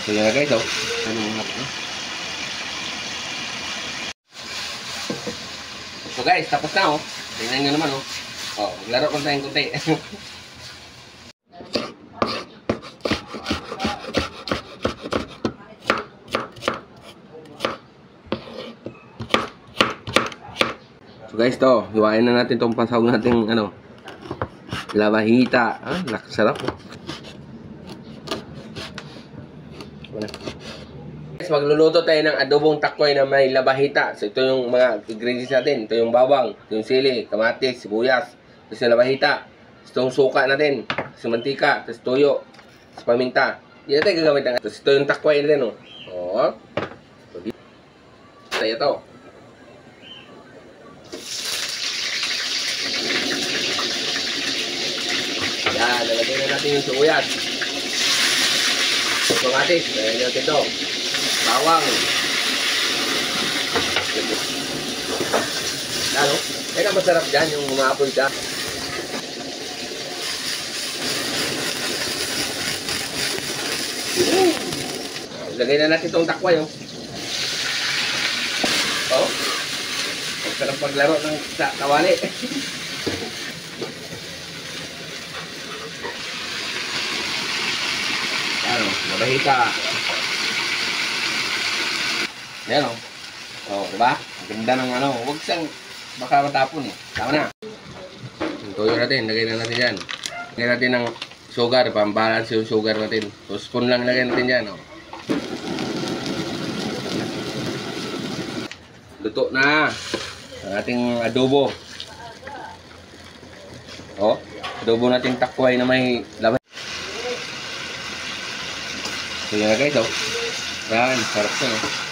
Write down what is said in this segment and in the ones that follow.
So yan guys, oh. Ano nga po? So guys, tapos na oh. Tingnan nyo naman oh. Oh, maglaro ko tayong kunti. So guys, to, hiwain na natin tong pasahog natin ano, labahita. Ah, sarap. Guys, magluluto tayo ng adobong takoy na may labahita. So ito yung mga ingredients natin. Ito yung bawang, ito yung sili, kamatis, sibuyas, ito yung labahita. Ito yung suka natin, ito yung mantika, ito yung toyo, ito yung paminta. Hindi natin gagamit ng ito. Ito yung takoy natin, oh. Oh. So, tayo ito. Yan, nalagay na natin yung sibuyas. Kamatis, nalagay natin ito. Bawang. Ano? Kaya masarap dyan yung umaapoy ka. Lagay na natin itong takway, oh. Oh. Masarap paglaro ng kawali. Ano? Labahita. Yan o. O, diba? Ganda ng ano. Huwag siyang baka matapon eh. Tama na. Yung toyo natin. Lagay na natin yan. Lagay natin ng sugar. Pambalance yung sugar natin. So, spoon lang lagay natin yan. O. Luto na. Ang ating adobo. O. Adobo natin takway na may laman. So, yan na guys. O. Yan. Sarap na. O.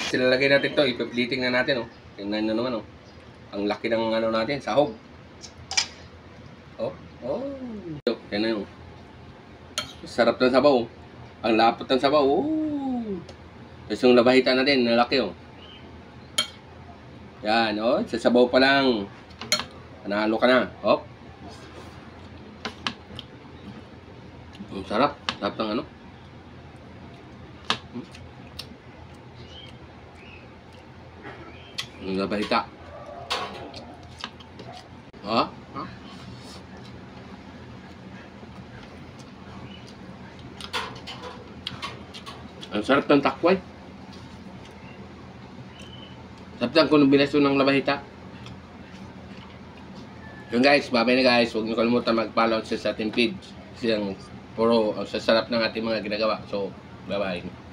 Silalagay natin ito, ipipliting na natin, oh. Tingnan nyo naman, oh. Ang laki ng ano natin, sahog. Oh, oh. Tingnan nyo. Sarap ng sabaw, oh. Ang lapot ng sabaw, oh. Tapos yung labahita natin, nalaki, oh. Yan, oh. Sa sabaw pa lang. Panalo ka na, oh. Ang sarap. Sarap ng ano. Ang labahita. Ha? Ha? Ang sarap ng takway. Sarap ng kombinasyon ng labahita. Yun guys, bye-bye na guys. Huwag niyo kalimutan mag-follow sa ating page. Kasi ang puro ang sasarap ng ating mga ginagawa. So, bye-bye.